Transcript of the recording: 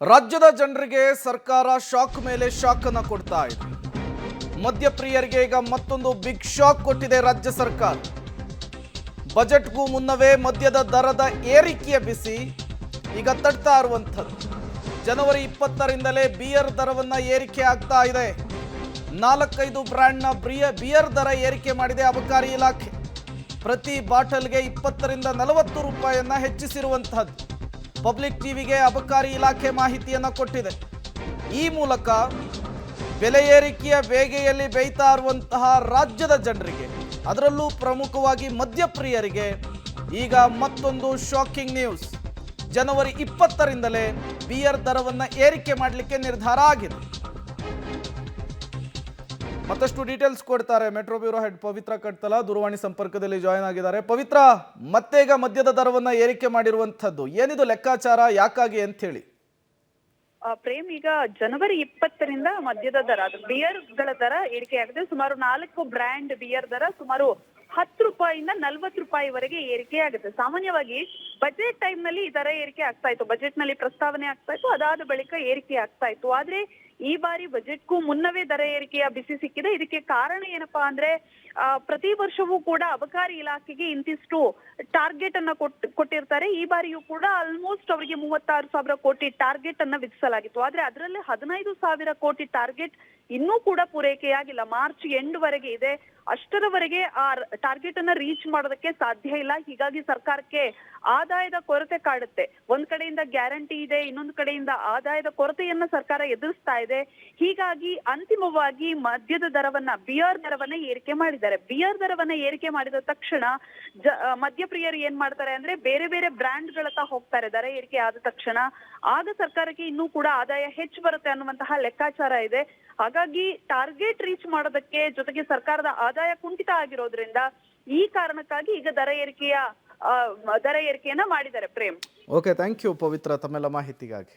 ರಾಜ್ಯದ ಜನರಿಗೆ ಸರ್ಕಾರ ಶಾಕ್ ಮೇಲೆ ಶಾಕ್ ಅನ್ನು ಕೊಡ್ತಾ ಇದೆ. ಮದ್ಯಪ್ರಿಯರಿಗೆ ಈಗ ಮತ್ತೊಂದು ಬಿಗ್ ಶಾಕ್ ಕೊಟ್ಟಿದೆ ರಾಜ್ಯ ಸರ್ಕಾರ. ಬಜೆಟ್ಗೂ ಮುನ್ನವೇ ಮದ್ಯದ ದರದ ಏರಿಕೆಯ ಬಿಸಿ ಈಗ ತಡ್ತಾ ಇರುವಂಥದ್ದು. ಜನವರಿ 20ರಿಂದಲೇ ಬಿಯರ್ ದರವನ್ನ ಏರಿಕೆ ಆಗ್ತಾ ಇದೆ. 4-5 ಬ್ರ್ಯಾಂಡ್ನ ಬಿಯರ್ ದರ ಏರಿಕೆ ಮಾಡಿದೆ ಅಬಕಾರಿ ಇಲಾಖೆ. ಪ್ರತಿ ಬಾಟಲ್ಗೆ 20ರಿಂದ 40 ರೂಪಾಯಿಯನ್ನ ಹೆಚ್ಚಿಸಿರುವಂತಹದ್ದು ಪಬ್ಲಿಕ್ ಟಿವಿಗೆ ಅಬಕಾರಿ ಇಲಾಖೆ ಮಾಹಿತಿಯನ್ನು ಕೊಟ್ಟಿದೆ. ಈ ಮೂಲಕ ಬೆಲೆ ಏರಿಕೆಯ ಬೇಗೆಯಲ್ಲಿ ಬೇಯ್ತಾ ಇರುವಂತಹ ರಾಜ್ಯದ ಜನರಿಗೆ, ಅದರಲ್ಲೂ ಪ್ರಮುಖವಾಗಿ ಮದ್ಯಪ್ರಿಯರಿಗೆ ಈಗ ಮತ್ತೊಂದು ಶಾಕಿಂಗ್ ನ್ಯೂಸ್. ಜನವರಿ 20ರಿಂದಲೇ ಬಿಯರ್ ದರವನ್ನು ಏರಿಕೆ ಮಾಡಲಿಕ್ಕೆ ನಿರ್ಧಾರ ಆಗಿದೆ. ಮತ್ತಷ್ಟು ಡೀಟೇಲ್ಸ್ ಕೊಡ್ತಾರೆ ಮೆಟ್ರೋ ಬ್ಯೂರೋ ಹೆಡ್ ಪವಿತ್ರ ಕಟ್ತಲ, ದೂರವಾಣಿ ಸಂಪರ್ಕದಲ್ಲಿ ಜಾಯಿನ್ ಆಗಿದ್ದಾರೆ. ಪವಿತ್ರ, ಮತ್ತೆ ಈಗ ಮದ್ಯದ ದರವನ್ನ ಏರಿಕೆ ಮಾಡಿರುವಂತದ್ದು ಏನಿದು ಲೆಕ್ಕಾಚಾರ, ಯಾಕಾಗಿ ಅಂತ ಹೇಳಿ? ಪ್ರೇಮ್, ಈಗ ಜನವರಿ 20ರಿಂದ ಮದ್ಯದ ದರ, ಅದು ಬಿಯರ್ಗಳ ದರ ಏರಿಕೆ ಆಗಿದೆ. ಸುಮಾರು 4 ಬ್ರ್ಯಾಂಡ್ ಬಿಯರ್ ದರ ಸುಮಾರು 10 ರೂಪಾಯಿಂದ 40 ರೂಪಾಯಿವರೆಗೆ ಏರಿಕೆ ಆಗುತ್ತೆ. ಸಾಮಾನ್ಯವಾಗಿ ಬಜೆಟ್ ಟೈಮ್ ನಲ್ಲಿ ಈ ದರ ಏರಿಕೆ ಆಗ್ತಾ ಇತ್ತು, ಬಜೆಟ್ ನಲ್ಲಿ ಪ್ರಸ್ತಾವನೆ ಆಗ್ತಾ ಇತ್ತು, ಅದಾದ ಬಳಿಕ ಏರಿಕೆ ಆಗ್ತಾ ಇತ್ತು. ಆದ್ರೆ ಈ ಬಾರಿ ಬಜೆಟ್ಗೂ ಮುನ್ನವೇ ದರ ಏರಿಕೆಯ ಬಿಸಿ ಸಿಕ್ಕಿದೆ. ಇದಕ್ಕೆ ಕಾರಣ ಏನಪ್ಪಾ ಅಂದ್ರೆ, ಪ್ರತಿ ವರ್ಷವೂ ಕೂಡ ಅಬಕಾರಿ ಇಲಾಖೆಗೆ ಇಂತಿಷ್ಟು ಟಾರ್ಗೆಟ್ ಅನ್ನ ಕೊಟ್ಟಿರ್ತಾರೆ. ಈ ಬಾರಿಯೂ ಕೂಡ ಆಲ್ಮೋಸ್ಟ್ ಅವರಿಗೆ 36,000 ಕೋಟಿ ಟಾರ್ಗೆಟ್ ಅನ್ನ ವಿಧಿಸಲಾಗಿತ್ತು. ಆದ್ರೆ ಅದರಲ್ಲಿ 15,000 ಕೋಟಿ ಟಾರ್ಗೆಟ್ ಇನ್ನೂ ಕೂಡ ಪೂರೈಕೆಯಾಗಿಲ್ಲ. ಮಾರ್ಚ್ ಎಂಡ್ ವರೆಗೆ ಇದೆ. ಅಷ್ಟರವರೆಗೆ ಆ ಟಾರ್ಗೆಟ್ ಅನ್ನ ರೀಚ್ ಮಾಡೋದಕ್ಕೆ ಸಾಧ್ಯ ಇಲ್ಲ. ಹೀಗಾಗಿ ಸರ್ಕಾರಕ್ಕೆ ಆದಾಯದ ಕೊರತೆ ಕಾಡುತ್ತೆ. ಒಂದ್ ಕಡೆಯಿಂದ ಗ್ಯಾರಂಟಿ ಇದೆ, ಇನ್ನೊಂದು ಕಡೆಯಿಂದ ಆದಾಯದ ಕೊರತೆಯನ್ನ ಸರ್ಕಾರ ಎದುರಿಸ್ತಾ ಇದೆ. ಹೀಗಾಗಿ ಅಂತಿಮವಾಗಿ ಮದ್ಯದ ದರವನ್ನ, ಬಿಯರ್ ದರವನ್ನ ಏರಿಕೆ ಮಾಡಿದ್ದಾರೆ. ಬಿಯರ್ ದರವನ್ನ ಏರಿಕೆ ಮಾಡಿದ ತಕ್ಷಣ ಮದ್ಯಪ್ರಿಯರು ಏನ್ ಮಾಡ್ತಾರೆ ಅಂದ್ರೆ, ಬೇರೆ ಬೇರೆ ಬ್ರ್ಯಾಂಡ್ ಗಳತ್ತ ಹೋಗ್ತಾರೆ. ದರ ಏರಿಕೆ ಆದ ತಕ್ಷಣ ಆಗ ಸರ್ಕಾರಕ್ಕೆ ಇನ್ನೂ ಕೂಡ ಆದಾಯ ಹೆಚ್ಚು ಬರುತ್ತೆ ಅನ್ನುವಂತಹ ಲೆಕ್ಕಾಚಾರ ಇದೆ. ಹಾಗಾಗಿ ಟಾರ್ಗೆಟ್ ರೀಚ್ ಮಾಡೋದಕ್ಕೆ, ಜೊತೆಗೆ ಸರ್ಕಾರದ ಆದಾಯ ಕುಂಠಿತ ಆಗಿರೋದ್ರಿಂದ ಈ ಕಾರಣಕ್ಕಾಗಿ ಈಗ ದರ ಏರಿಕೆಯನ್ನ ಮಾಡಿದ್ದಾರೆ. ಪ್ರೇಮ್, ಓಕೆ, ಥ್ಯಾಂಕ್ ಯು ಪವಿತ್ರ ತಮ್ಮೆಲ್ಲ ಮಾಹಿತಿಗಾಗಿ.